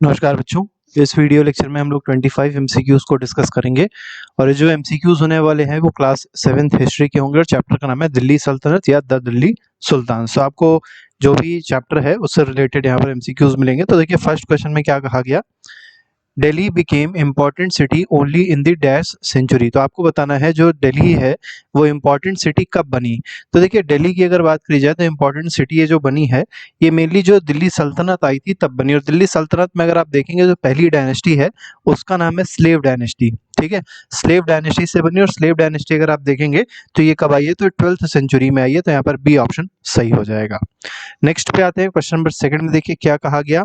नमस्कार बच्चों। इस वीडियो लेक्चर में हम लोग 25 एमसीक्यूज को डिस्कस करेंगे और ये जो एमसीक्यूज होने वाले हैं वो क्लास 7th हिस्ट्री के होंगे और चैप्टर का नाम है दिल्ली सल्तनत या द दिल्ली सुल्तान। सो आपको जो भी चैप्टर है उससे रिलेटेड यहाँ पर एमसीक्यूज मिलेंगे। तो देखिए फर्स्ट क्वेश्चन में क्या कहा गया, Delhi became important city only in the dash century. तो आपको बताना है जो दिल्ली है वो इम्पॉर्टेंट सिटी कब बनी। तो देखिए दिल्ली की अगर बात करी जाए तो इम्पॉर्टेंट सिटी ये जो बनी है ये मेनली जो दिल्ली सल्तनत आई थी तब बनी। और दिल्ली सल्तनत में अगर आप देखेंगे जो पहली डायनेस्टी है उसका नाम है स्लेव डायनेस्टी। ठीक है, स्लेव डायनेस्टी से बनी और स्लेव डायनेस्टी अगर आप देखेंगे तो ये कब आई है तो 12th सेंचुरी में आई है। तो यहाँ पर बी ऑप्शन सही हो जाएगा। नेक्स्ट पे आते हैं क्वेश्चन नंबर सेकंड में। देखिए क्या कहा गया,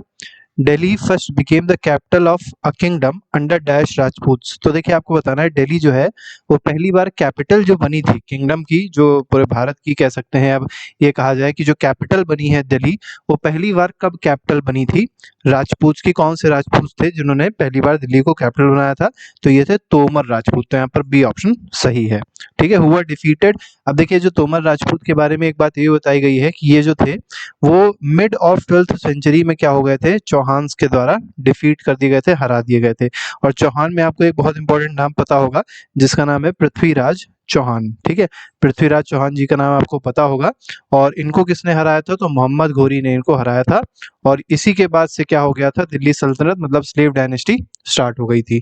Delhi first became the capital of a kingdom under dash Rajputs. तो देखिए आपको बताना है दिल्ली जो है वो पहली बार कैपिटल जो बनी थी किंगडम की, जो पूरे भारत की कह सकते हैं, अब ये कहा जाए कि जो कैपिटल बनी है दिल्ली वो पहली बार कब कैपिटल बनी थी, राजपूत की। कौन से राजपूत थे जिन्होंने पहली बार दिल्ली को कैपिटल बनाया था, तो ये थे तोमर राजपूत। तो यहाँ पर बी ऑप्शन सही है। ठीक है, हुआ डिफीटेड। अब देखिए जो तोमर राजपूत के बारे में एक बात ये बताई गई है कि ये जो थे वो मिड ऑफ 12th सेंचुरी में क्या हो गए थे, चौहान्स के द्वारा डिफीट कर दिए गए थे, हरा दिए गए थे। और चौहान में आपको एक बहुत इंपॉर्टेंट नाम पता होगा जिसका नाम है पृथ्वीराज चौहान। ठीक है, पृथ्वीराज चौहान जी का नाम आपको पता होगा। और इनको किसने हराया था, तो मोहम्मद घोरी ने इनको हराया था। और इसी के बाद से क्या हो गया था, दिल्ली सल्तनत मतलब स्लेव डायनेस्टी स्टार्ट हो गई थी।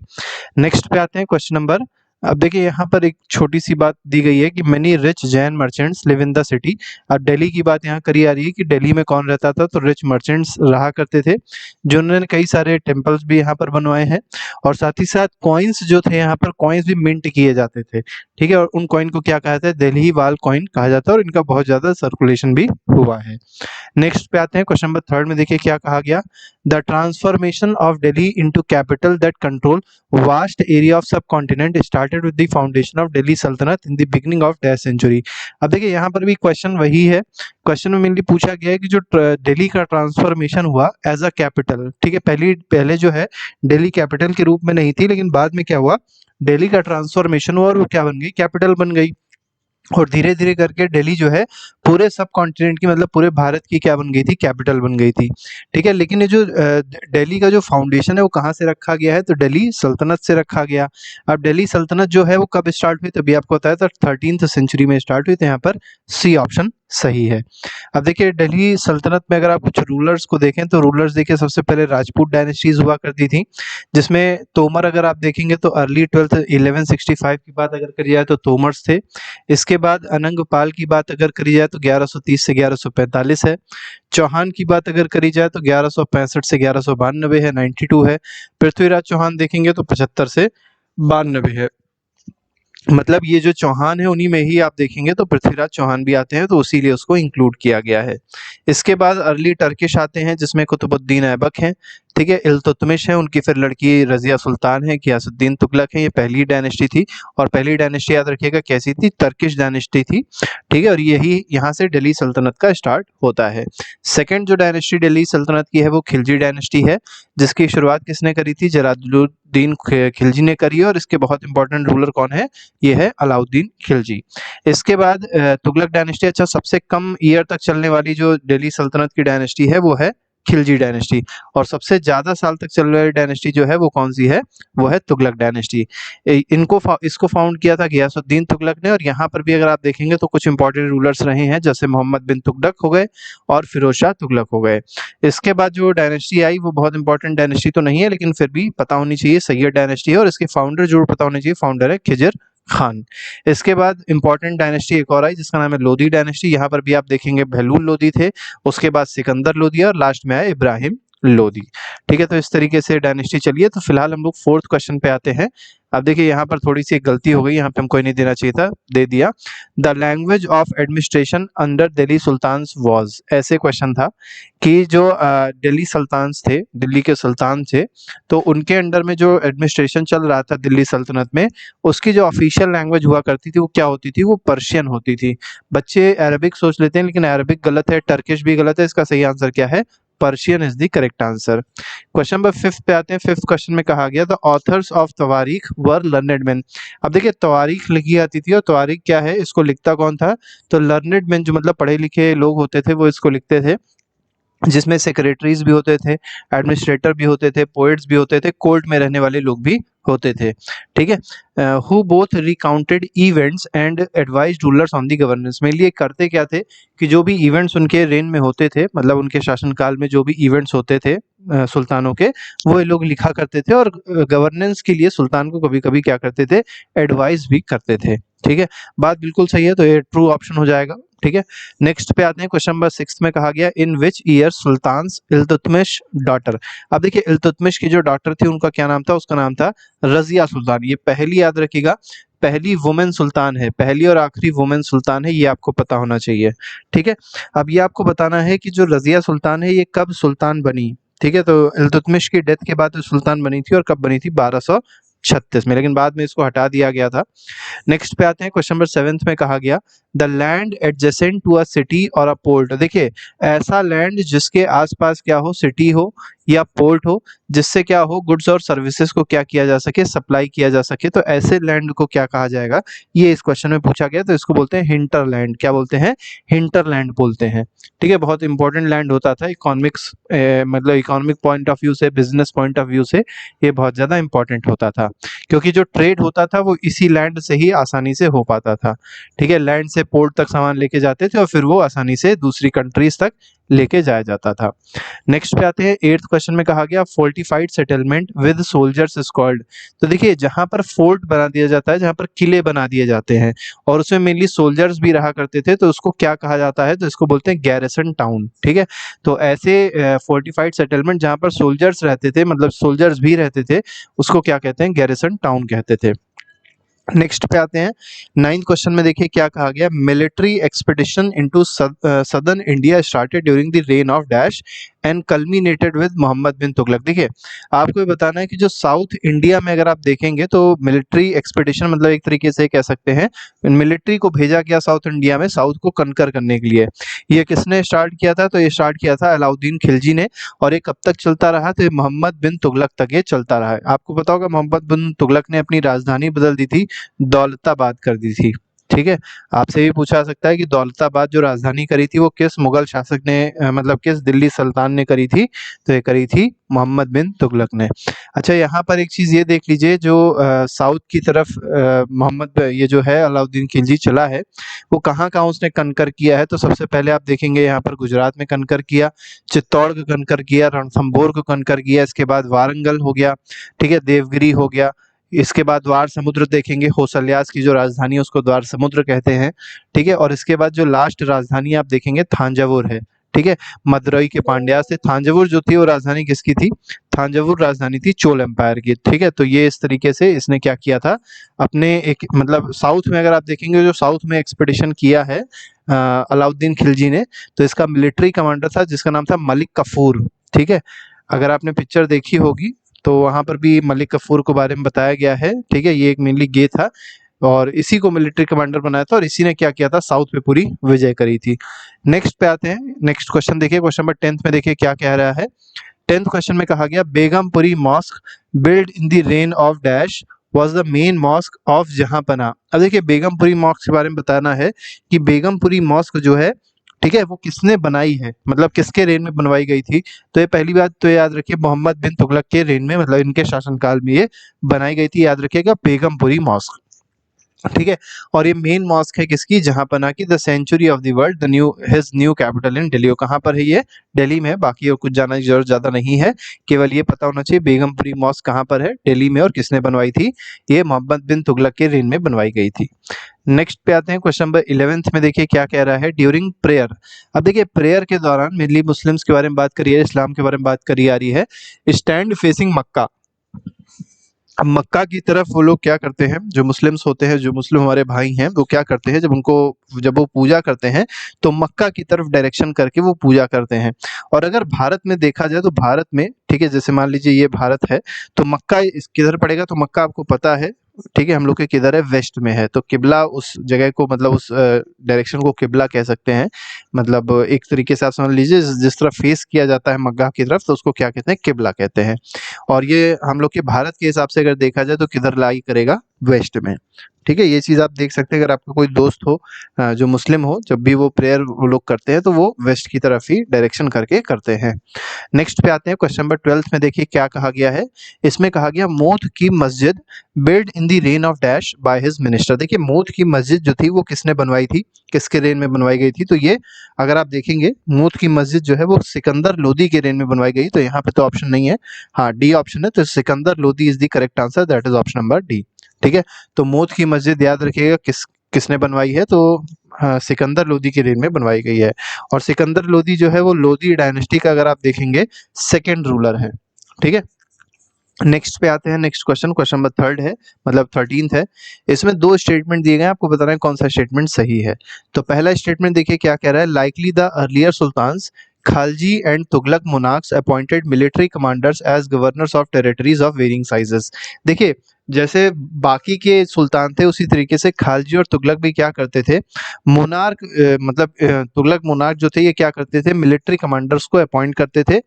नेक्स्ट पे आते हैं क्वेश्चन नंबर। अब देखिए यहाँ पर एक छोटी सी बात दी गई है कि many rich Jain merchants live in the city. अब दिल्ली की बात यहाँ करी आ रही है कि दिल्ली में कौन रहता था, तो रिच मर्चेंट्स रहा करते थे जिन्होंने कई सारे टेम्पल्स भी यहाँ पर बनवाए हैं। और साथ ही साथ कॉइन्स जो थे यहाँ पर कॉइन्स भी मिंट किए जाते थे। ठीक है, और उन कॉइन को क्या कहा जाता है, दिल्ली वाल कॉइन कहा जाता है और इनका बहुत ज्यादा सर्कुलेशन भी हुआ है। नेक्स्ट पे आते हैं क्वेश्चन नंबर थर्ड में। देखिए क्या कहा गया, the transformation of Delhi into capital that control vast area of subcontinent started with the foundation of Delhi Sultanate in the beginning of dash century. अब देखिए यहाँ पर भी क्वेश्चन वही है। क्वेश्चन में मेनली पूछा गया है कि जो दिल्ली का ट्रांसफॉर्मेशन हुआ एज अ कैपिटल। ठीक है, पहले जो है दिल्ली कैपिटल के रूप में नहीं थी, लेकिन बाद में क्या हुआ, दिल्ली का ट्रांसफॉर्मेशन हुआ और वो क्या बन गई, कैपिटल बन गई। और धीरे धीरे करके दिल्ली जो है पूरे सब कॉन्टिनेंट की मतलब पूरे भारत की क्या बन गई थी, कैपिटल बन गई थी। ठीक है, लेकिन ये जो दिल्ली का जो फाउंडेशन है वो कहाँ से रखा गया है, तो दिल्ली सल्तनत से रखा गया। अब दिल्ली सल्तनत जो है वो कब स्टार्ट हुई, तभी आपको बताया था 13th सेंचुरी में स्टार्ट हुई। तो यहाँ पर सी ऑप्शन सही है। अब देखिए दिल्ली सल्तनत में अगर आप कुछ रूलर्स को देखें तो रूलर्स देखिए सबसे पहले राजपूत डायनेस्टीज हुआ करती थी, जिसमें तोमर अगर आप देखेंगे तो अर्ली 1165 की बात अगर करी जाए तो तोमर्स थे। इसके बाद अनंगपाल की बात अगर करी जाए तो 1130 से 1145 है। चौहान की बात अगर करी जाए तो 1165 से 1192 है, 92 है। पृथ्वीराज चौहान देखेंगे तो 75 से 92 है। मतलब ये जो चौहान है उन्हीं में ही आप देखेंगे तो पृथ्वीराज चौहान भी आते हैं, तो उसीलिए उसको इंक्लूड किया गया है। इसके बाद अर्ली टर्किश आते हैं जिसमें कुतुबुद्दीन ऐबक हैं। ठीक है, इल्तुतमिश है, उनकी फिर लड़की रजिया सुल्तान है, गियासुद्दीन तुगलक है। ये पहली डायनेस्टी थी और पहली डायनेस्टी याद रखिएगा कैसी थी, टर्किश डायनेस्टी थी। ठीक है, और यही यहाँ से दिल्ली सल्तनत का स्टार्ट होता है। सेकेंड जो डायनेस्टी दिल्ली सल्तनत की है वो खिलजी डायनेस्टी है, जिसकी शुरुआत किसने करी थी, जलालुद्दीन खिलजी ने करी है। और इसके बहुत इंपॉर्टेंट रूलर कौन है, ये है अलाउद्दीन खिलजी। इसके बाद तुगलक डायनेस्टी। अच्छा, सबसे कम ईयर तक चलने वाली जो दिल्ली सल्तनत की डायनेस्टी है वो है खिलजी डायनेस्टी। और सबसे ज्यादा साल तक चलने वाली डायनेस्टी जो है वो कौन सी है, वो है तुगलक डायनेस्टी। इसको फाउंड किया था गियासुद्दीन तुगलक ने। और यहाँ पर भी अगर आप देखेंगे तो कुछ इंपॉर्टेंट रूलर्स रहे हैं, जैसे मोहम्मद बिन तुगलक हो गए और फिरोज शाह तुगलक हो गए। इसके बाद जो डायनेस्टी आई वो बहुत इंपॉर्टेंट डायनेस्टी तो नहीं है, लेकिन फिर भी पता होनी चाहिए, सैयद डायनेस्टी है और इसके फाउंडर जरूर पता होने चाहिए, फाउंडर है खिजर खान। इसके बाद इंपॉर्टेंट डायनेस्टी एक और आई जिसका नाम है लोधी डायनेस्टी। यहाँ पर भी आप देखेंगे बहलूल लोधी थे, उसके बाद सिकंदर लोधी और लास्ट में आया इब्राहिम लोधी। ठीक है, तो इस तरीके से डायनेस्टी चलिए। तो फिलहाल हम लोग फोर्थ क्वेश्चन पे आते हैं। अब देखिए यहाँ पर थोड़ी सी एक गलती हो गई, यहाँ पे हमको नहीं देना चाहिए था, दे दिया। The language of administration under Delhi sultans was, ऐसे क्वेश्चन था कि जो दिल्ली सुल्तान्स थे, दिल्ली के सुल्तान थे, तो उनके अंडर में जो एडमिनिस्ट्रेशन चल रहा था दिल्ली सल्तनत में, उसकी जो ऑफिशियल लैंग्वेज हुआ करती थी वो क्या होती थी, वो पर्शियन होती थी। बच्चे अरबिक सोच लेते हैं, लेकिन अरबिक गलत है, टर्किश भी गलत है। इसका सही आंसर क्या है, Persian is the correct answer. Question number fifth पे आते हैं। फिफ्थ क्वेश्चन में कहा गया the authors of Tawarikh were learned man. अब देखिए तवारीख लिखी जाती थी और तवारीख क्या है, इसको लिखता कौन था, तो लर्नेड मैन जो मतलब पढ़े लिखे लोग होते थे वो इसको लिखते थे। जिसमें सेक्रेटरीज भी होते थे, एडमिनिस्ट्रेटर भी होते थे, पोएट्स भी होते थे, कोर्ट में रहने वाले लोग भी होते थे। ठीक है, who both recounted events and advised rulers on the governance. Mainly ये करते क्या थे कि जो भी इवेंट्स उनके रेन में होते थे, मतलब उनके शासनकाल में जो भी इवेंट्स होते थे सुल्तानों के, वो ये लोग लिखा करते थे और गवर्नेंस के लिए सुल्तान को कभी कभी क्या करते थे, एडवाइस भी करते थे। ठीक है, बात बिल्कुल सही है, तो ये ट्रू ऑप्शन हो जाएगा। ठीक है, नेक्स्ट पे आते हैं, क्वेश्चन नंबर 6 में कहा गया in which year sultan Iltutmish daughter. अब देखिए इल्तुतमिश की जो डॉटर थी उनका क्या नाम था, उसका नाम था रजिया सुल्तान। ये पहली याद रखिएगा, पहली वुमेन सुल्तान है, पहली और आखिरी वुमेन सुल्तान है, ये आपको पता होना चाहिए। ठीक है, अब ये आपको बताना है कि जो रजिया सुल्तान है ये कब सुल्तान बनी। ठीक है, तो इल्तुतमिश की डेथ के बाद सुल्तान बनी थी और कब बनी थी, 1236 में, लेकिन बाद में इसको हटा दिया गया था। नेक्स्ट पे आते हैं, क्वेश्चन नंबर 7 में कहा गया the land adjacent to a city और अ पोर्ट। देखिए ऐसा लैंड जिसके आसपास क्या हो, सिटी हो या पोर्ट हो, जिससे क्या हो, गुड्स और सर्विसेज को क्या किया जा सके, सप्लाई किया जा सके, तो ऐसे लैंड को क्या कहा जाएगा, ये इस क्वेश्चन में पूछा गया। तो इसको बोलते हैं हिंटरलैंड। क्या बोलते हैं, हिंटरलैंड बोलते हैं। ठीक है, बहुत इंपॉर्टेंट लैंड होता था इकोनॉमिक्स, मतलब इकोनॉमिक पॉइंट ऑफ व्यू से, बिजनेस पॉइंट ऑफ व्यू से ये बहुत ज़्यादा इंपॉर्टेंट होता था, क्योंकि जो ट्रेड होता था वो इसी लैंड से ही आसानी से हो पाता था। ठीक है, लैंड से पोर्ट तक सामान लेके जाते थे और फिर वो आसानी से दूसरी कंट्रीज तक लेके जाया जाता था। नेक्स्ट पे आते हैं, 8th क्वेश्चन में कहा गया fortified settlement with soldiers is called. तो देखिए जहां पर फोर्ट बना दिया जाता है, जहां पर किले बना दिए जाते हैं और उसमें मेनली सोल्जर्स भी रहा करते थे, तो उसको क्या कहा जाता है, तो इसको बोलते हैं गैरिसन टाउन। ठीक है, तो ऐसे फोर्टिफाइड सेटलमेंट जहां पर सोल्जर्स रहते थे, मतलब सोल्जर्स भी रहते थे, उसको क्या कहते हैं, गैरिसन टाउन कहते थे। नेक्स्ट पे आते हैं, 9th क्वेश्चन में देखिए क्या कहा गया, military expedition into southern India started during the reign of dash and culminated with Mohammad bin Tughlaq. देखिए आपको ये बताना है कि जो साउथ इंडिया में अगर आप देखेंगे तो मिलिट्री एक्सपेडिशन, मतलब एक तरीके से कह सकते हैं मिलिट्री को भेजा गया साउथ इंडिया में, साउथ को कनकर करने के लिए। ये किसने स्टार्ट किया था, तो ये स्टार्ट किया था अलाउद्दीन खिलजी ने, और ये कब तक चलता रहा, तो ये मोहम्मद बिन तुगलक तक ये चलता रहा है। आपको पता होगा मोहम्मद बिन तुगलक ने अपनी राजधानी बदल दी थी, दौलताबाद कर दी थी। ठीक है, आपसे भी पूछा सकता है कि दौलताबाद जो राजधानी करी थी वो किस मुगल शासक ने, मतलब किस दिल्ली सुल्तान ने करी थी, तो ये करी थी मोहम्मद बिन तुगलक ने। अच्छा यहाँ पर एक चीज़ ये देख लीजिए, जो साउथ की तरफ मोहम्मद ये जो है अलाउद्दीन खिलजी चला है, वो कहाँ कहाँ उसने कनकर किया है, तो सबसे पहले आप देखेंगे यहाँ पर गुजरात में कनकर किया, चित्तौड़ को कनकर किया, रणथंभौर को कनकर किया, इसके बाद वारंगल हो गया, ठीक है, देवगिरी हो गया, इसके बाद द्वार समुद्र देखेंगे, होसल्यास की जो राजधानी है उसको द्वार समुद्र कहते हैं। ठीक है, और इसके बाद जो लास्ट राजधानी आप देखेंगे थांजावुर है। ठीक है, मदुरई के पांड्या से थांजावुर जो थी वो राजधानी किसकी थी, थांजावुर राजधानी थी चोल एम्पायर की। ठीक है, तो ये इस तरीके से इसने क्या किया था, अपने एक मतलब साउथ में अगर आप देखेंगे, जो साउथ में एक्सपेडिशन किया है अलाउद्दीन खिलजी ने, तो इसका मिलिट्री कमांडर था जिसका नाम था मलिक कफूर। ठीक है, अगर आपने पिक्चर देखी होगी तो वहाँ पर भी मलिक कफूर के बारे में बताया गया है। ठीक है, ये एक मेनली गे था और इसी को मिलिट्री कमांडर बनाया था और इसी ने क्या किया था, साउथ पे पूरी विजय करी थी। नेक्स्ट पे आते हैं, नेक्स्ट क्वेश्चन देखिए, क्वेश्चन नंबर 10th में देखिए क्या कह रहा है। 10th क्वेश्चन में कहा गया Begumpuri mosque build in the reign of dash was the main mosque of Jahanpanah. अब देखिए बेगमपुरी मॉस्क के बारे में बताना है कि बेगमपुरी मॉस्क जो है, ठीक है, वो किसने बनाई है, मतलब किसके रेन में बनवाई गई थी, तो ये पहली बात तो याद रखिए मोहम्मद बिन तुगलक के रेन में, मतलब इनके शासनकाल में ये बनाई गई थी, याद रखिएगा बेगमपुरी मॉस्क। ठीक है, और ये मेन मॉस्क है किसकी, जहांपना की, the century of the world, the new his new capital in Delhi. कहाँ पर है ये, दिल्ली में है, बाकी और कुछ जानने की जरूरत ज्यादा नहीं है, केवल ये पता होना चाहिए बेगमपुरी मॉस्क कहाँ पर है, दिल्ली में, और किसने बनवाई थी, ये मोहम्मद बिन तुगलक के रेन में बनवाई गई थी। नेक्स्ट पे आते हैं, क्वेश्चन नंबर 11th में देखिए क्या कह रहा है, ड्यूरिंग प्रेयर। अब देखिए प्रेयर के दौरान मेनली मुस्लिम्स के बारे में बात करी है, इस्लाम के बारे में बात करी आ रही है, स्टैंड फेसिंग मक्का। अब मक्का की तरफ वो लोग क्या करते हैं, जो मुस्लिम्स होते हैं, जो मुस्लिम हमारे भाई हैं, वो क्या करते हैं, जब वो पूजा करते हैं तो मक्का की तरफ डायरेक्शन करके वो पूजा करते हैं। और अगर भारत में देखा जाए तो भारत में, ठीक है, जैसे मान लीजिए ये भारत है तो मक्का इस किधर पड़ेगा, तो मक्का आपको पता है, ठीक है, हम लोग के किधर है, वेस्ट में है, तो किबला उस जगह को, मतलब उस डायरेक्शन को किबला कह सकते हैं। मतलब एक तरीके से आप समझ लीजिए जिस तरफ फेस किया जाता है मक्का की तरफ, तो उसको क्या कहते हैं, किबला कहते हैं। और ये हम लोग के भारत के हिसाब से अगर देखा जाए तो किधर लाई करेगा, वेस्ट में। ठीक है, ये चीज़ आप देख सकते हैं। अगर आपका कोई दोस्त हो जो मुस्लिम हो, जब भी वो प्रेयर वो लोग करते हैं तो वो वेस्ट की तरफ ही डायरेक्शन करके करते हैं। नेक्स्ट पे आते हैं, क्वेश्चन नंबर 12 में देखिए क्या कहा गया है। इसमें कहा गया मोथ की मस्जिद build in the reign of dash by his minister. देखिए मोथ की मस्जिद जो थी वो किसने बनवाई थी, किसके रेन में बनवाई गई थी, तो ये अगर आप देखेंगे मोथ की मस्जिद जो है वो सिकंदर लोदी के रेन में बनवाई गई। तो यहाँ पे तो ऑप्शन नहीं है, हाँ डी ऑप्शन है, तो Sikandar Lodi is the correct answer, that is option number D. ठीक है, तो मोथ की मस्जिद याद रखिएगा किसने बनवाई है, तो हाँ, सिकंदर लोदी के रेन में बनवाई गई है। और सिकंदर लोदी जो है वो लोदी डायनेस्टी का अगर आप देखेंगे सेकेंड रूलर है। ठीक है, नेक्स्ट पे आते हैं। नेक्स्ट क्वेश्चन, क्वेश्चन नंबर 3 है, मतलब 13th है। इसमें दो स्टेटमेंट दिए गए हैं, आपको बताना है कौन सा स्टेटमेंट सही है। तो पहला स्टेटमेंट देखिए क्या कह रहा है, likely the earlier sultans Khalji and Tughlaq monarchs appointed military commanders as governors of territories of varying sizes. देखिए जैसे बाकी के सुल्तान थे उसी तरीके से खालजी और तुगलक भी क्या करते थे, मोनार्क मतलब तुगलक मोनार्क जो थे ये क्या करते थे, मिलिट्री कमांडर्स को अपॉइंट करते थे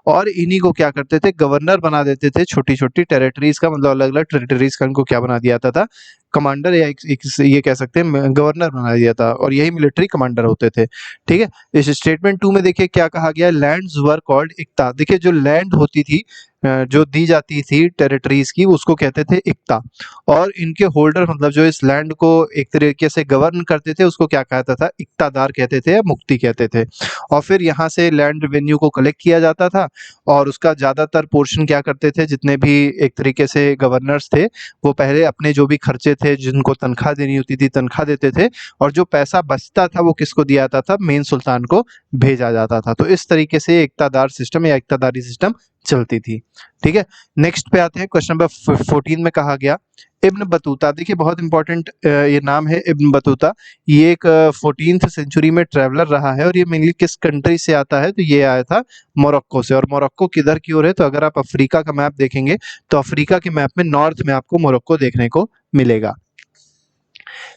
और इन्हीं को क्या करते थे, गवर्नर बना देते थे छोटी छोटी टेरिटरीज का, मतलब अलग अलग टेरिटरीज का इनको क्या बना दिया था, कमांडर या एक ये कह सकते हैं गवर्नर बना दिया था, और यही मिलिट्री कमांडर होते थे। ठीक है, इस स्टेटमेंट 2 में देखिए क्या कहा गया, लैंड्स वर कॉल्ड इक्ता। देखिए जो लैंड होती थी जो दी जाती थी टेरिटरीज की उसको कहते थे इक्ता, और इनके होल्डर मतलब जो इस लैंड को एक तरीके से गवर्न करते थे उसको क्या कहता था, इक्तादार कहते थे या मुक्ति कहते थे। और फिर यहाँ से लैंड रेवेन्यू को कलेक्ट किया जाता था और उसका ज़्यादातर पोर्शन क्या करते थे, जितने भी एक तरीके से गवर्नर्स थे वो पहले अपने जो भी खर्चे थे, जिनको तनख्वाह देनी होती थी तनख्वाह देते थे, और जो पैसा बचता था वो किसको दिया जाता था, मेन सुल्तान को भेजा जाता था। तो इस तरीके से इक्तादार सिस्टम या इक्तादारी सिस्टम चलती थी। ठीक है, नेक्स्ट पे आते हैं, क्वेश्चन नंबर 14 में कहा गया इब्न बतूता। देखिए बहुत इंपॉर्टेंट ये नाम है इब्न बतूता, ये एक 14th सेंचुरी में ट्रैवलर रहा है, और ये मेनली किस कंट्री से आता है, तो ये आया था मोरक्को से। और मोरक्को किधर की ओर है, तो अगर आप अफ्रीका का मैप देखेंगे तो अफ्रीका के मैप में नॉर्थ में आपको मोरक्को देखने को मिलेगा।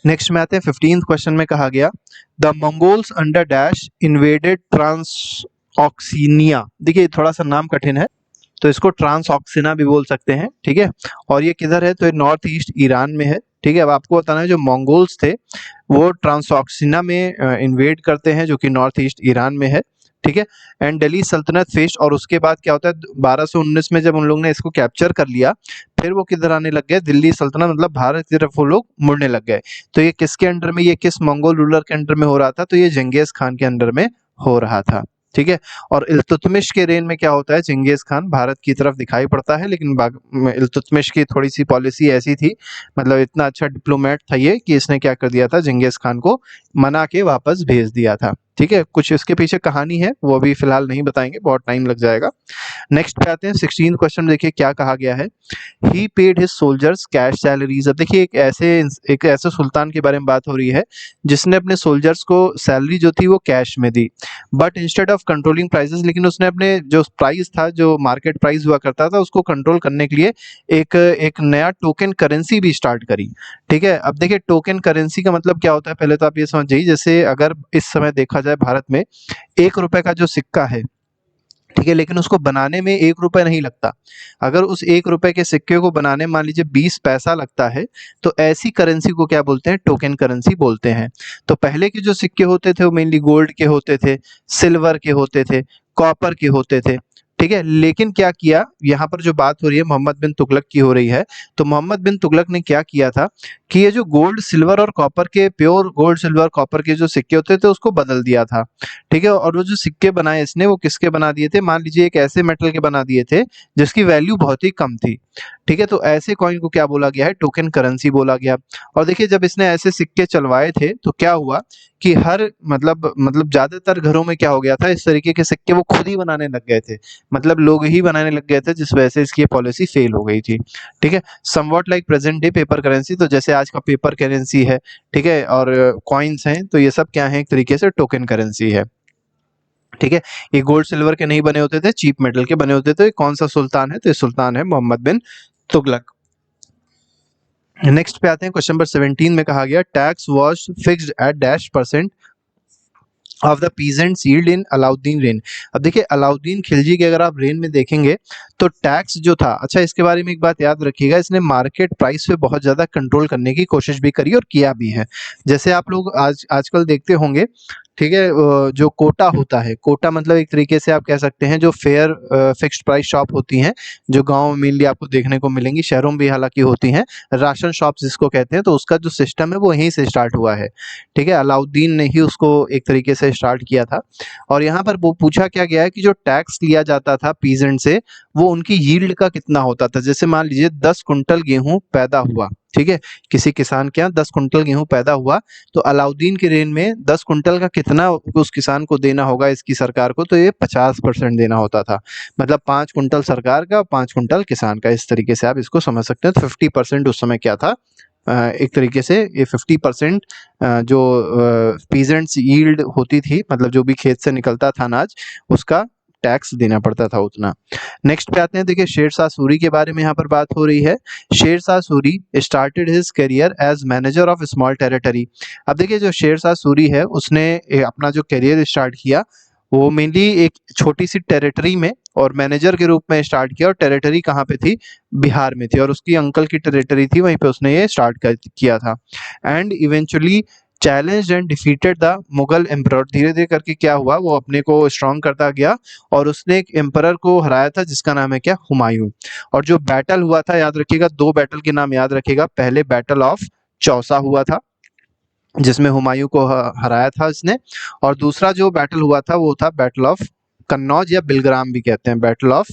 नेक्स्ट में आते हैं 15th क्वेश्चन में कहा गया the Mongols under dash invaded Transoxiana. देखिए थोड़ा सा नाम कठिन है तो इसको ट्रांस ऑक्सीना भी बोल सकते हैं। ठीक है, और ये किधर है, तो ये नॉर्थ ईस्ट ईरान में है। ठीक है, अब आपको बताना है जो मंगोल्स थे वो ट्रांसऑक्सिना में इन्वेड करते हैं जो कि नॉर्थ ईस्ट ईरान में है। ठीक है, एंड दिल्ली सल्तनत फेस्ट, और उसके बाद क्या होता है 1219 में जब उन लोग ने इसको कैप्चर कर लिया फिर वो किधर आने लग गए, दिल्ली सल्तनत मतलब भारत की तरफ वो लोग मुड़ने लग गए। तो ये किसके अंडर में, ये किस मंगोल रूलर के अंडर में हो रहा था, तो ये जंगेज खान के अंडर में हो रहा था। ठीक है, और इल्तुतमिश के रेन में क्या होता है, चंगेज खान भारत की तरफ दिखाई पड़ता है, लेकिन इल्तुतमिश की थोड़ी सी पॉलिसी ऐसी थी, मतलब इतना अच्छा डिप्लोमेट था ये कि इसने क्या कर दिया था, चंगेज खान को मना के वापस भेज दिया था। ठीक है, कुछ इसके पीछे कहानी है वो अभी फिलहाल नहीं बताएंगे, बहुत टाइम लग जाएगा। नेक्स्ट पे आते हैं 16th क्वेश्चन में, देखिए क्या कहा गया है, he paid his soldiers cash salaries. अब देखिए एक ऐसे सुल्तान के बारे में बात हो रही है जिसने अपने सोल्जर्स को सैलरी जो थी वो कैश में दी, but instead of controlling prices, लेकिन उसने अपने जो प्राइस था, जो मार्केट प्राइस हुआ करता था, उसको कंट्रोल करने के लिए एक नया टोकन करेंसी भी स्टार्ट करी। ठीक है, अब देखिए टोकन करेंसी का मतलब क्या होता है, पहले तो आप ये समझ जाइए, जैसे अगर इस समय देखा जाए भारत में 1 रुपए का जो सिक्का है, ठीक है, लेकिन उसको बनाने में 1 रुपए नहीं लगता, अगर उस 1 रुपए के सिक्के को बनाने मान लीजिए 20 पैसा लगता है, तो ऐसी करेंसी को क्या बोलते हैं, टोकन करेंसी बोलते हैं। तो पहले के जो सिक्के होते थे वो मेनली गोल्ड के होते थे, सिल्वर के होते थे, कॉपर के होते थे। ठीक है, लेकिन क्या किया, यहाँ पर जो बात हो रही है मोहम्मद बिन तुगलक की हो रही है, तो मोहम्मद बिन तुगलक ने क्या किया था कि ये जो गोल्ड सिल्वर और कॉपर के, प्योर गोल्ड सिल्वर कॉपर के जो सिक्के होते थे उसको बदल दिया था। ठीक है, और वो जो सिक्के बनाए इसने वो किसके बना दिए थे, मान लीजिए एक ऐसे मेटल के बना दिए थे जिसकी वैल्यू बहुत ही कम थी। ठीक है, तो ऐसे कॉइन को क्या बोला गया है, टोकन करेंसी बोला गया। और देखिए जब इसने ऐसे सिक्के चलवाए थे तो क्या हुआ कि हर मतलब ज्यादातर घरों में क्या हो गया था, इस तरीके के सिक्के वो खुद ही बनाने लग गए थे, मतलब लोग ही बनाने लग गए थे, जिस वजह से इसकी पॉलिसी फेल हो गई थी। ठीक है, somewhat like present day paper currency, तो जैसे आज का पेपर करेंसी है, ठीक है, और कॉइन्स हैं, तो ये सब क्या है, एक तरीके से टोकन करेंसी है। ठीक है, ये गोल्ड सिल्वर के नहीं बने होते थे, चीप मेटल के बने होते थे। कौन सा सुल्तान है, तो ये सुल्तान है मोहम्मद बिन तुगलक। नेक्स्ट पे आते हैं, क्वेश्चन नंबर 17 में कहा गया tax was fixed at dash percent of the peasants yield in Alauddin rain. अब देखिए अलाउद्दीन खिलजी के अगर आप रेन में देखेंगे तो टैक्स जो था, अच्छा इसके बारे में एक बात याद रखिएगा, इसने मार्केट प्राइस पे बहुत ज़्यादा कंट्रोल करने की कोशिश भी करी और किया भी है। जैसे आप लोग आजकल देखते होंगे, ठीक है, जो कोटा होता है, कोटा मतलब एक तरीके से आप कह सकते हैं जो फेयर फिक्स्ड प्राइस शॉप होती हैं, जो गांव में मेनली आपको देखने को मिलेंगी, शहरों में भी हालांकि होती हैं, राशन शॉप जिसको कहते हैं, तो उसका जो सिस्टम है वो यहीं से स्टार्ट हुआ है। ठीक है, अलाउद्दीन ने ही उसको एक तरीके से स्टार्ट किया था। और यहाँ पर वो पूछा क्या गया है कि जो टैक्स लिया जाता था पीजेंट से, वो उनकी यील्ड का कितना होता था। जैसे मान लीजिए 10 कुंटल गेहूं पैदा हुआ, ठीक है, किसी किसान के यहाँ 10 कुंटल गेहूं पैदा हुआ, तो अलाउद्दीन के रेन में 10 कुंटल का कितना उस किसान को देना होगा इसकी सरकार को, तो ये 50% देना होता था। मतलब 5 कुंटल सरकार का, 5 कुंटल किसान का, इस तरीके से आप इसको समझ सकते हैं। तो 50% उस समय क्या था, एक तरीके से ये 50% जो पीजेंट्स यील्ड होती थी, मतलब जो भी खेत से निकलता था अनाज, उसका टैक्स देना पड़ता था उतना। नेक्स्ट पे आते हैं, देखिए शेरशाह सूरी के बारे में यहाँ पर बात हो रही है। Sher Shah Suri started his career as manager of small territory. अब देखिए जो शेरशाह सूरी है उसने अपना जो करियर स्टार्ट किया वो मेनली एक छोटी सी टेरिटरी में और मैनेजर के रूप में स्टार्ट किया। और टेरिटरी कहाँ पे थी, बिहार में थी, और उसकी अंकल की टेरिटरी थी, वहीं पे उसने ये स्टार्ट किया था। And eventually challenged and defeated the Mughal emperor. धीरे धीरे करके क्या हुआ, वो अपने को स्ट्रॉन्ग करता गया और उसने एक एम्परर को हराया था जिसका नाम है क्या, हुमायूं। और जो बैटल हुआ था, याद रखिएगा, 2 बैटल के नाम याद रखिएगा। पहले बैटल ऑफ चौसा हुआ था जिसमें हुमायूं को हराया था इसने, और दूसरा जो बैटल हुआ था वो था बैटल ऑफ कन्नौज, या बिलग्राम भी कहते हैं, बैटल ऑफ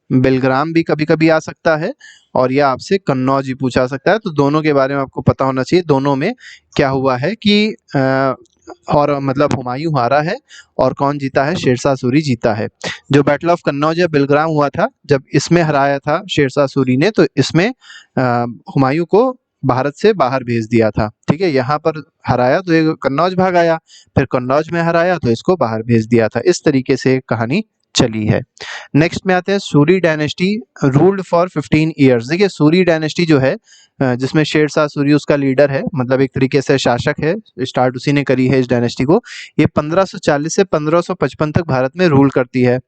बिलग्राम भी कभी कभी आ सकता है, और यह आपसे कन्नौज ही पूछा सकता है। तो दोनों के बारे में आपको पता होना चाहिए, दोनों में क्या हुआ है कि और मतलब हुमायूं हारा है और कौन जीता है, शेरशाह सूरी जीता है। जो बैटल ऑफ कन्नौज या बिलग्राम हुआ था, जब इसमें हराया था शेरशाह सूरी ने, तो इसमें हुमायूं को भारत से बाहर भेज दिया था। ठीक है, यहाँ पर हराया तो ये कन्नौज भाग आया, फिर कन्नौज में हराया तो इसको बाहर भेज दिया था। इस तरीके से कहानी चली है। नेक्स्ट में आते हैं, Suri dynasty ruled for 15 years. देखिए सूरी डायनेस्टी जो है, जिसमें शेरशाह सूरी उसका लीडर है, मतलब एक तरीके से शासक है, स्टार्ट उसी ने करी है इस डायनेस्टी को। ये 1540 से 1555 तक भारत में रूल करती है।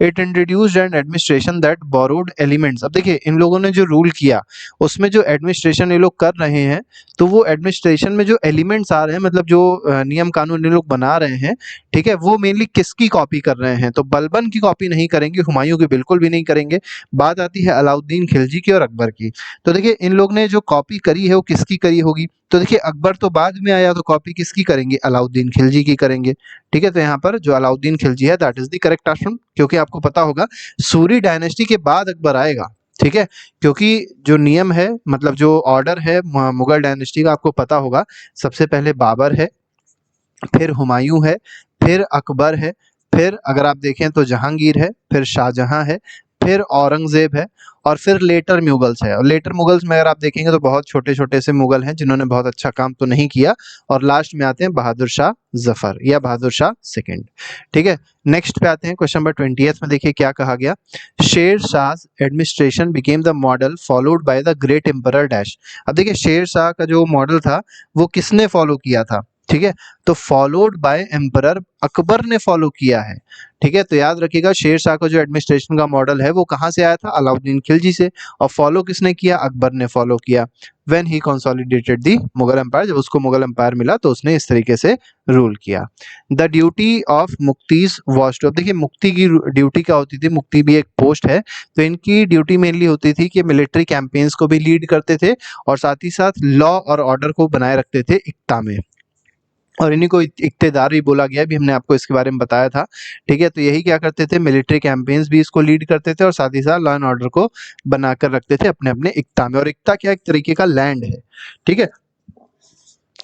It introduced an administration that borrowed elements. अब देखिए इन लोगों ने जो रूल किया उसमें जो एडमिनिस्ट्रेशन ये लोग कर रहे हैं, तो वो एडमिनिस्ट्रेशन में जो एलिमेंट्स आ रहे हैं, मतलब जो नियम कानून ये लोग बना रहे हैं, ठीक है, वो मेनली किसकी कॉपी कर रहे हैं, तो बलबन की कॉपी नहीं करेंगे, हुमायूं की बिल्कुल भी नहीं करेंगे। बात आती है अलाउद्दीन खिलजी की और अकबर की। तो देखिए इन लोग ने जो कॉपी करी है वो किसकी करी होगी, तो देखिए अकबर तो बाद में आया, तो कॉपी किसकी करेंगे, अलाउद्दीन खिलजी की करेंगे। ठीक है, तो यहाँ पर जो अलाउद्दीन खिलजी है that is the correct option, क्योंकि आपको पता होगा सूरी डायनेस्टी के बाद अकबर आएगा। ठीक है, क्योंकि जो नियम है, मतलब जो ऑर्डर है मुगल डायनेस्टी का, आपको पता होगा, सबसे पहले बाबर है, फिर हुमायूं है, फिर अकबर है, फिर अगर आप देखें तो जहांगीर है, फिर शाहजहां है, फिर औरंगजेब है, और फिर लेटर मुगल्स है। और लेटर मुगल्स में अगर आप देखेंगे तो बहुत छोटे छोटे से मुगल हैं जिन्होंने बहुत अच्छा काम तो नहीं किया। और लास्ट में आते हैं बहादुर शाह जफर या बहादुर शाह सेकंड। ठीक है, नेक्स्ट पे आते हैं क्वेश्चन नंबर 20 में। देखिए क्या कहा गया, Sher Shah administration became the model followed by the great emperor dash. अब देखिए शेर शाह का जो मॉडल था वो किसने फॉलो किया था, ठीक है, तो फॉलोड बाय एम्परर अकबर ने फॉलो किया है। ठीक है, तो याद रखिएगा शेर शाह का जो एडमिनिस्ट्रेशन का मॉडल है वो कहाँ से आया था, अलाउद्दीन खिलजी से, और फॉलो किसने किया, अकबर ने फॉलो किया। When he consolidated the Mughal empire, जब उसको मुगल एम्पायर मिला तो उसने इस तरीके से रूल किया। The duty of muqtis was to. अब देखिए मुक्ति की ड्यूटी क्या होती थी, मुक्ति भी एक पोस्ट है, तो इनकी ड्यूटी मेनली होती थी कि मिलिट्री कैंपेन्स को भी लीड करते थे और साथ ही साथ लॉ और ऑर्डर को बनाए रखते थे एकता में, और इन्हीं को इक्तेदार भी बोला गया, भी हमने आपको इसके बारे में बताया था। ठीक है, तो यही क्या करते थे, मिलिट्री कैंपेन्स भी इसको लीड करते थे और साथ ही साथ लॉ एंड ऑर्डर को बनाकर रखते थे अपने अपने एकता में। और एकता क्या, एक तरीके का लैंड है। ठीक है,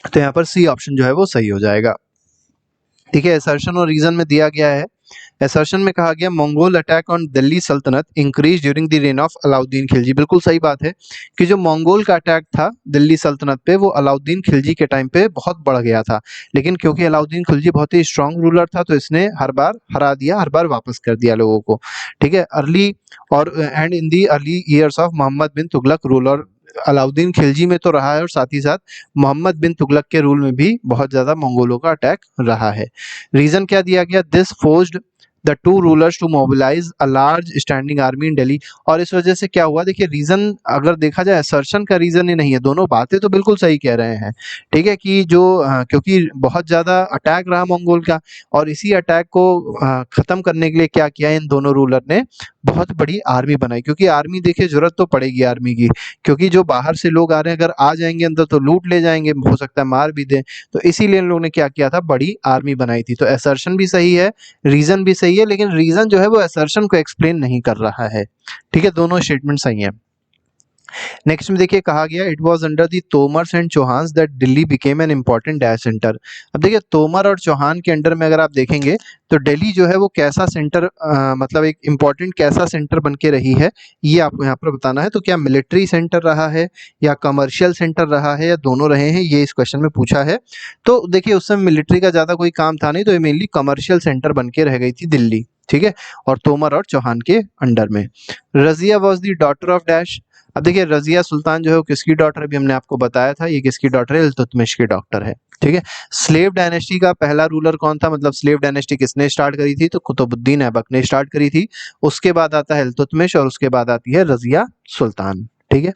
तो यहाँ पर सी ऑप्शन जो है वो सही हो जाएगा। ठीक है, असर्शन और रीजन में दिया गया है। असर्शन में कहा गया मंगोल अटैक ऑन दिल्ली सल्तनत increase during the reign of Alauddin Khilji. बिल्कुल सही बात है कि जो मंगोल का अटैक था दिल्ली सल्तनत पे वो अलाउद्दीन खिलजी के टाइम पे बहुत बढ़ गया था, लेकिन क्योंकि अलाउद्दीन खिलजी बहुत ही स्ट्रांग रूलर था तो इसने हर बार हरा दिया, हर बार वापस कर दिया लोगों को। ठीक है, अर्ली और and in the early years of Mohammad bin Tughlaq ruler Alauddin Khilji में तो रहा है और साथ ही साथ मोहम्मद बिन तुगलक के रूल में भी बहुत ज़्यादा मंगोलों का अटैक रहा है। रीज़न क्या दिया गया? This forced the two rulers to mobilize a large standing army in Delhi. और इस वजह से क्या हुआ, देखिए रीज़न अगर देखा जाए असर्शन का रीज़न ही नहीं है, दोनों बातें तो बिल्कुल सही कह रहे हैं, ठीक है, कि जो क्योंकि बहुत ज़्यादा अटैक रहा मंगोल का, और इसी अटैक को ख़त्म करने के लिए क्या किया इन दोनों रूलर ने, बहुत बड़ी आर्मी बनाई। क्योंकि आर्मी देखिए ज़रूरत तो पड़ेगी आर्मी की, क्योंकि जो बाहर से लोग आ रहे हैं अगर आ जाएंगे अंदर तो लूट ले जाएंगे, हो सकता है मार भी दें, तो इसीलिए इन लोगों ने क्या किया था, बड़ी आर्मी बनाई थी। तो असर्शन भी सही है, रीज़न भी सही है, लेकिन रीज़न जो है वो असर्शन को एक्सप्लेन नहीं कर रहा है, ठीक है, दोनों स्टेटमेंट सही है। नेक्स्ट में देखिए कहा गया it was under the Tomars and Chauhans that Delhi became an important dash centre. अब देखिए तोमर और चौहान के अंडर में अगर आप देखेंगे तो दिल्ली जो है वो कैसा सेंटर, मतलब एक इंपॉर्टेंट कैसा सेंटर बन के रही है, ये आपको यहाँ पर बताना है। तो क्या मिलिट्री सेंटर रहा है या कमर्शियल सेंटर रहा है या दोनों रहे हैं, ये इस क्वेश्चन में पूछा है। तो देखिए उस समय मिलिट्री का ज़्यादा कोई काम था नहीं, तो ये मेनली कमर्शियल सेंटर बन के रह गई थी दिल्ली, ठीक है, और तोमर और चौहान के अंडर में। Razia was the daughter of dash. अब देखिए रजिया सुल्तान जो है वो किसकी डॉटर है, अभी हमने आपको बताया था, ये किसकी डॉटर है, इल्तुतमिश की डॉटर है, ठीक है। स्लेव डायनेस्टी का पहला रूलर कौन था, मतलब स्लेव डायनेस्टी किसने स्टार्ट करी थी, तो कुतुबुद्दीन ऐबक ने स्टार्ट करी थी। उसके बाद आता है इल्तुतमिश और उसके बाद आती है रजिया सुल्तान, ठीक है।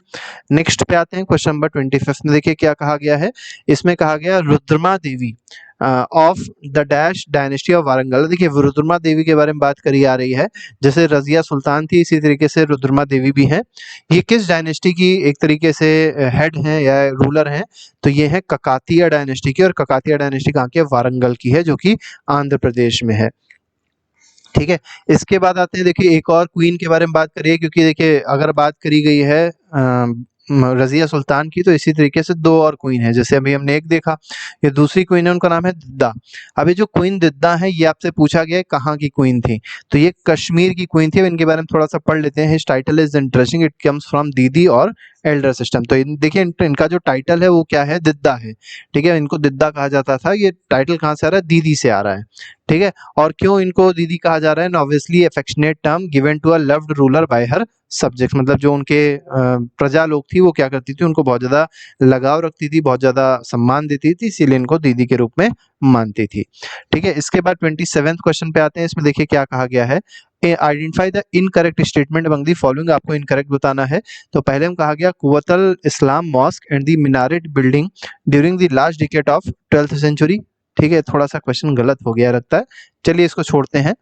नेक्स्ट पे आते हैं क्वेश्चन नंबर 25 में। देखिए क्या कहा गया है, इसमें कहा गया Rudrama Devi of the dash dynasty of Warangal. देखिए रुद्रमा देवी के बारे में बात करी आ रही है, जैसे रजिया सुल्तान थी इसी तरीके से रुद्रमा देवी भी हैं। ये किस डायनेस्टी की एक तरीके से हेड हैं या रूलर हैं, तो ये है ककातिया डायनेस्टी की, और ककातिया डायनेस्टी कहाँ की है, वारंगल की है, जो कि आंध्र प्रदेश में है, ठीक है। इसके बाद आते हैं, देखिए एक और क्वीन के बारे में बात करिए, क्योंकि देखिए अगर बात करी गई है रजिया सुल्तान की, तो इसी तरीके से दो और क्वीन है, जैसे अभी हमने एक देखा, ये दूसरी क्वीन है, उनका नाम है दिद्दा। अब ये जो क्वीन दिद्दा है ये आपसे पूछा गया है कहाँ की क्वीन थी, तो ये कश्मीर की क्वीन थी। अब इनके बारे में थोड़ा सा पढ़ लेते हैं। His title is interesting, it comes from दीदी और एल्डर सिस्टम। तो देखिए इनका जो टाइटल है वो क्या है, दिद्दा है, ठीक है, इनको दिद्दा कहा जाता था। ये टाइटल कहाँ से आ रहा है, दीदी से आ रहा है, ठीक है। और क्यों इनको दीदी कहा जा रहा है, obviously affectionate term given to a loved ruler by her subject, मतलब जो उनके प्रजा लोग थी वो क्या करती थी, उनको बहुत ज्यादा लगाव रखती थी, बहुत ज्यादा सम्मान देती थी, इसीलिए इनको दीदी के रूप में मानती थी, ठीक है। इसके बाद 27वें क्वेश्चन पे आते हैं। इसमें देखिए क्या कहा गया है, identify the incorrect statement among the following. आपको इनकरेक्ट बताना है। तो पहले में कहा गया Quwwatul Islam mosque and the minaret building during the last decade of 12th century, ठीक है, थोड़ा सा क्वेश्चन गलत हो गया लगता है, चलिए इसको छोड़ते हैं।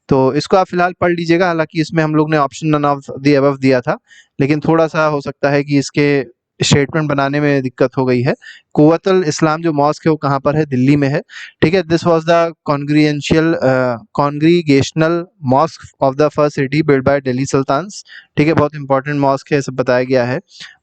तो इसको आप फिलहाल पढ़ लीजिएगा, हालांकि इसमें हम लोग ने option none of the above दिया था, लेकिन थोड़ा सा हो सकता है कि इसके स्टेटमेंट बनाने में दिक्कत हो गई है। कुव्वतुल इस्लाम जो मॉस्क है वो कहाँ पर है, दिल्ली में है, ठीक है। This was the congregational mosque of the first city build by Delhi sultans, ठीक है, बहुत इंपॉर्टेंट मॉस्क है, सब बताया गया है।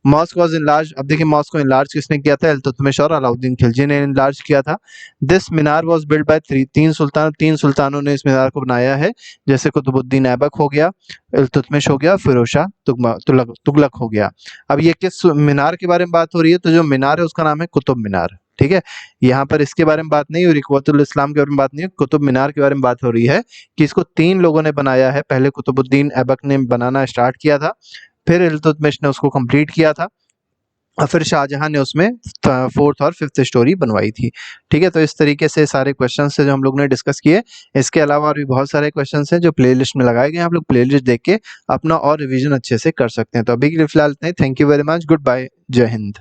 मॉस्क वाज इनलार्ज, अब देखिए मॉस्क को इनलार्ज किसने किया था, इल्तुतमिश और अलाउद्दीन खिलजी ने इनलार्ज किया था। This Minar was build by तीन सुल्तानों ने इस मीनार को बनाया है, जैसे कुतुबुद्दीन ऐबक हो गया, इल्तुतमिश हो गया, फिरोज शाह तुगलक हो गया। अब ये किस मीनार के बारे में बात हो रही है, तो जो मीनार है उसका नाम है कुतुब मीनार, ठीक है। यहाँ पर इसके बारे में बात नहीं हो रही, कुव्वतुल इस्लाम के बारे में बात नहीं है, कुतुब मीनार के बारे में बात हो रही है कि इसको 3 लोगों ने बनाया है। पहले कुतुबुद्दीन ऐबक ने बनाना स्टार्ट किया था, फिर इल्तुतमिश ने उसको कंप्लीट किया था, और फिर शाहजहां ने उसमें 4th और 5th स्टोरी बनवाई थी, ठीक है। तो इस तरीके से सारे क्वेश्चन से जो हम लोग ने डिस्कस किए, इसके अलावा और भी बहुत सारे क्वेश्चन हैं जो प्लेलिस्ट में लगाए गए हैं, आप लोग प्लेलिस्ट देख के अपना और रिवीजन अच्छे से कर सकते हैं। तो अभी के लिए फिलहाल इतना ही। Thank you very much, good bye, Jai Hind.